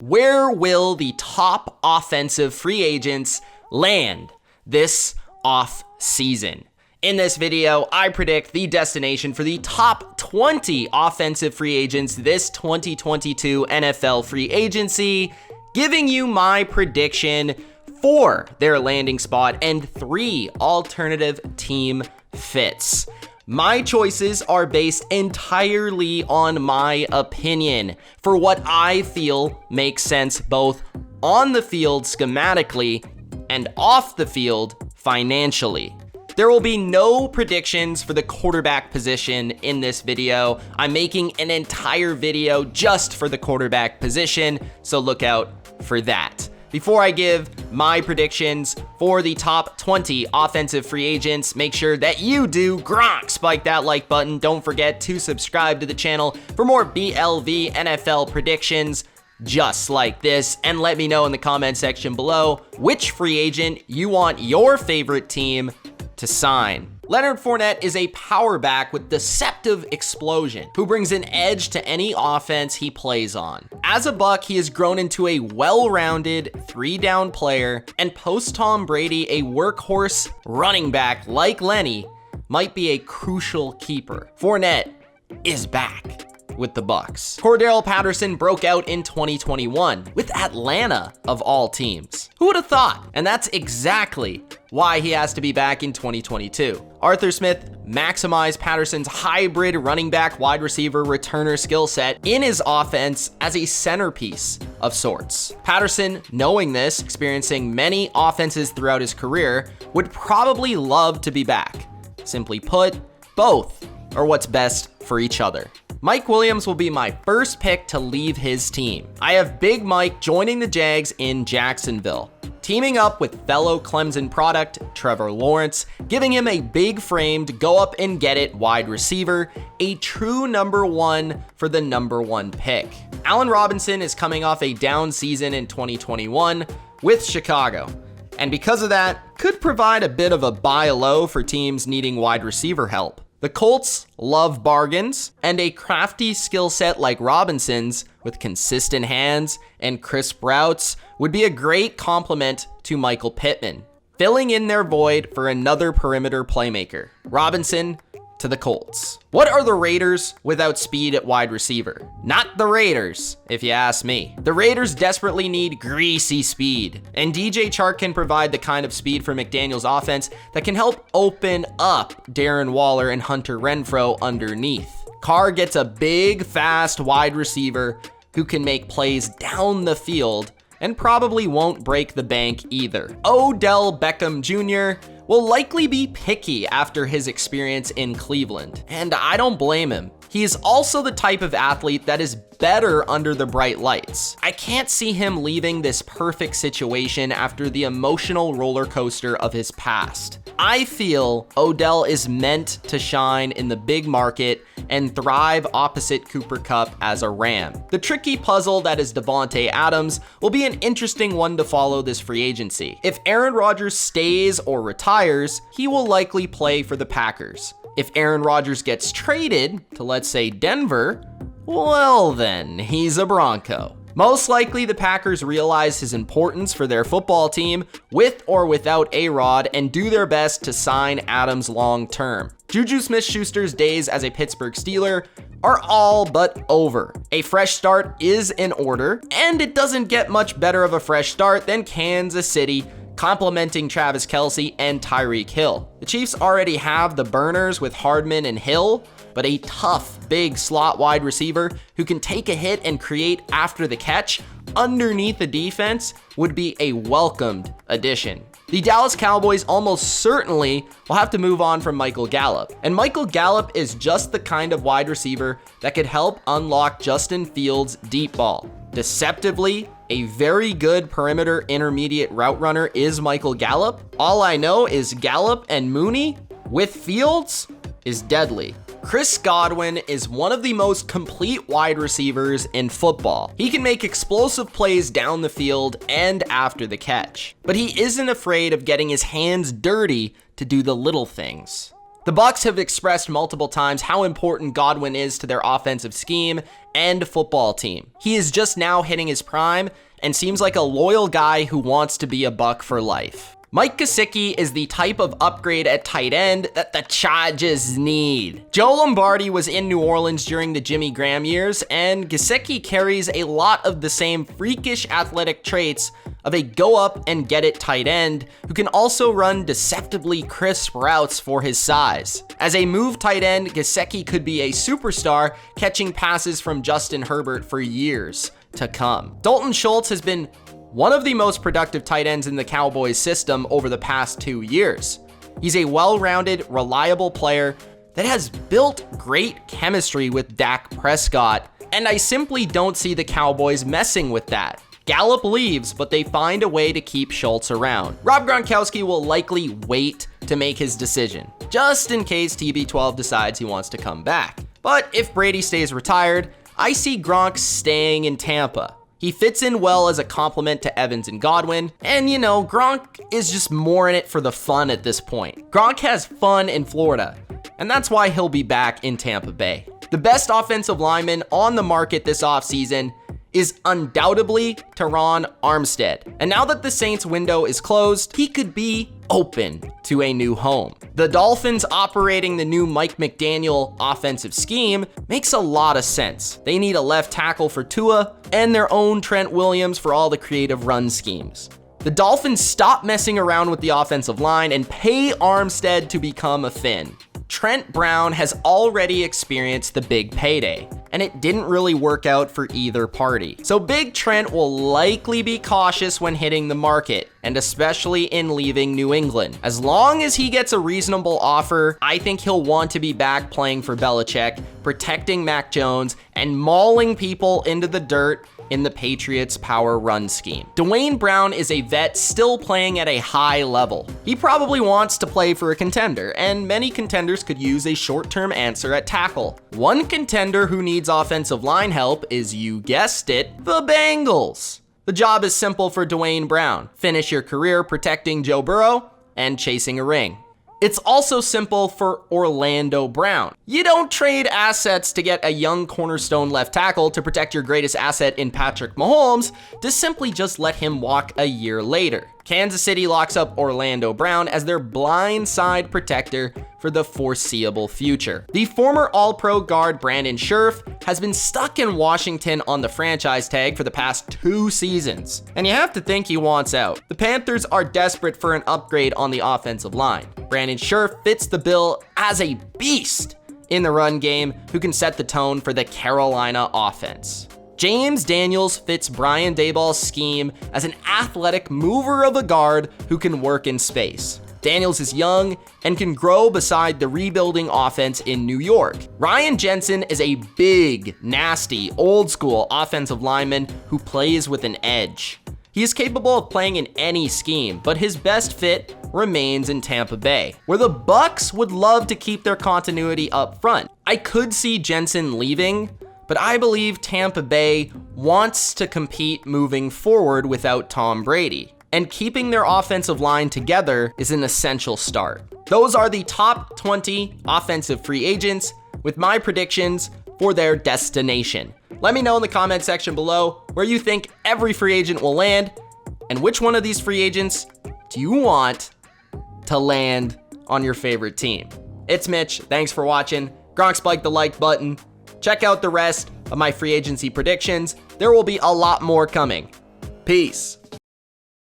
Where will the top offensive free agents land this off season? In this video, I predict the destination for the top 20 offensive free agents this 2022 NFL free agency, giving you my prediction for their landing spot and 3 alternative team fits. My choices are based entirely on my opinion for what I feel makes sense both on the field schematically and off the field financially. There will be no predictions for the quarterback position in this video. I'm making an entire video just for the quarterback position, so look out for that. Before I give my predictions for the top 20 offensive free agents, make sure that you do spike that like button. Don't forget to subscribe to the channel for more BLV NFL predictions just like this, and let me know in the comment section below which free agent you want your favorite team to sign. Leonard Fournette is a power back with deceptive explosion who brings an edge to any offense he plays on. As a Buck, he has grown into a well-rounded 3-down player, and post Tom Brady, a workhorse running back like Lenny might be a crucial keeper. Fournette is back with the Bucks. Darryl Patterson broke out in 2021 with Atlanta of all teams. Who would have thought? And that's exactly why he has to be back in 2022. Arthur Smith maximized Patterson's hybrid running back, wide receiver, returner skill set in his offense as a centerpiece of sorts. Patterson, knowing this, experiencing many offenses throughout his career, would probably love to be back. Simply put, both are what's best for each other. Mike Williams will be my first pick to leave his team. I have Big Mike joining the Jags in Jacksonville, teaming up with fellow Clemson product Trevor Lawrence, giving him a big frame to go up and get it wide receiver, a true number 1 for the number 1 pick. Allen Robinson is coming off a down season in 2021 with Chicago, and because of that, could provide a bit of a buy low for teams needing wide receiver help. The Colts love bargains, and a crafty skill set like Robinson's with consistent hands and crisp routes would be a great complement to Michael Pittman, filling in their void for another perimeter playmaker. Robinson to the Colts. What are the Raiders without speed at wide receiver? Not the Raiders, if you ask me. The Raiders desperately need greasy speed, and DJ Chark can provide the kind of speed for McDaniel's offense that can help open up Darren Waller and Hunter Renfrow underneath. Carr gets a big, fast wide receiver who can make plays down the field and probably won't break the bank either. Odell Beckham Jr. will likely be picky after his experience in Cleveland, and I don't blame him. He is also the type of athlete that is better under the bright lights. I can't see him leaving this perfect situation after the emotional roller coaster of his past. I feel Odell is meant to shine in the big market and thrive opposite Cooper Kupp as a Ram. The tricky puzzle that is Devonta Adams will be an interesting one to follow this free agency. If Aaron Rodgers stays or retires, he will likely play for the Packers. If Aaron Rodgers gets traded to, let's say, Denver, well then, he's a Bronco. Most likely, the Packers realize his importance for their football team with or without A-Rod and do their best to sign Adams long term. JuJu SmithSchuster's days as a Pittsburgh Steeler are all but over. A fresh start is in order, and it doesn't get much better of a fresh start than Kansas City, complementing Travis Kelce and Tyreek Hill. The Chiefs already have the burners with Hardman and Hill, but a tough, big slot wide receiver who can take a hit and create after the catch underneath the defense would be a welcomed addition. The Dallas Cowboys almost certainly will have to move on from Michael Gallup, and Michael Gallup is just the kind of wide receiver that could help unlock Justin Fields' deep ball. Deceptively, a very good perimeter intermediate route runner is Michael Gallup. All I know is Gallup and Mooney with Fields is deadly. Chris Godwin is one of the most complete wide receivers in football. He can make explosive plays down the field and after the catch, but he isn't afraid of getting his hands dirty to do the little things. The Bucs have expressed multiple times how important Godwin is to their offensive scheme and football team. He is just now hitting his prime and seems like a loyal guy who wants to be a Buck for life. Mike Gesicki is the type of upgrade at tight end that the Chargers need. Joe Lombardi was in New Orleans during the Jimmy Graham years, and Gesicki carries a lot of the same freakish athletic traits of a go-up-and-get-it tight end who can also run deceptively crisp routes for his size. As a move tight end, Gesicki could be a superstar, catching passes from Justin Herbert for years to come. Dalton Schultz has been one of the most productive tight ends in the Cowboys system over the past 2 years. He's a well-rounded, reliable player that has built great chemistry with Dak Prescott, and I simply don't see the Cowboys messing with that. Gallup leaves, but they find a way to keep Schultz around. Rob Gronkowski will likely wait to make his decision, just in case TB12 decides he wants to come back. But if Brady stays retired, I see Gronk staying in Tampa. He fits in well as a complement to Evans and Godwin, and Gronk is just more in it for the fun at this point. Gronk has fun in Florida, and that's why he'll be back in Tampa Bay. The best offensive lineman on the market this offseason is undoubtedly Terron Armstead. And now that the Saints window is closed, he could be open to a new home. The Dolphins operating the new Mike McDaniel offensive scheme makes a lot of sense. They need a left tackle for Tua and their own Trent Williams for all the creative run schemes. The Dolphins stop messing around with the offensive line and pay Armstead to become a Fin. Trent Brown has already experienced the big payday, and it didn't really work out for either party. So Big Trent will likely be cautious when hitting the market, and especially in leaving New England. As long as he gets a reasonable offer, I think he'll want to be back playing for Belichick, protecting Mac Jones, and mauling people into the dirt in the Patriots' power run scheme. Dwayne Brown is a vet still playing at a high level. He probably wants to play for a contender, and many contenders could use a short-term answer at tackle. One contender who needs offensive line help is, you guessed it, the Bengals. The job is simple for Dwayne Brown. Finish your career protecting Joe Burrow and chasing a ring. It's also simple for Orlando Brown. You don't trade assets to get a young cornerstone left tackle to protect your greatest asset in Patrick Mahomes to simply just let him walk a year later. Kansas City locks up Orlando Brown as their blindside protector for the foreseeable future. The former All-Pro guard Brandon Scherff has been stuck in Washington on the franchise tag for the past 2 seasons, and you have to think he wants out. The Panthers are desperate for an upgrade on the offensive line. Brandon Scherff fits the bill as a beast in the run game who can set the tone for the Carolina offense. James Daniels fits Brian Daboll's scheme as an athletic mover of a guard who can work in space. Daniels is young and can grow beside the rebuilding offense in New York. Ryan Jensen is a big, nasty, old-school offensive lineman who plays with an edge. He is capable of playing in any scheme, but his best fit remains in Tampa Bay, where the Bucs would love to keep their continuity up front. I could see Jensen leaving, but I believe Tampa Bay wants to compete moving forward without Tom Brady, and keeping their offensive line together is an essential start. Those are the top 20 offensive free agents with my predictions for their destination. Let me know in the comment section below where you think every free agent will land, and which one of these free agents do you want to land on your favorite team. It's Mitch, thanks for watching. Gronk spiked the like button. Check out the rest of my free agency predictions. There will be a lot more coming. Peace.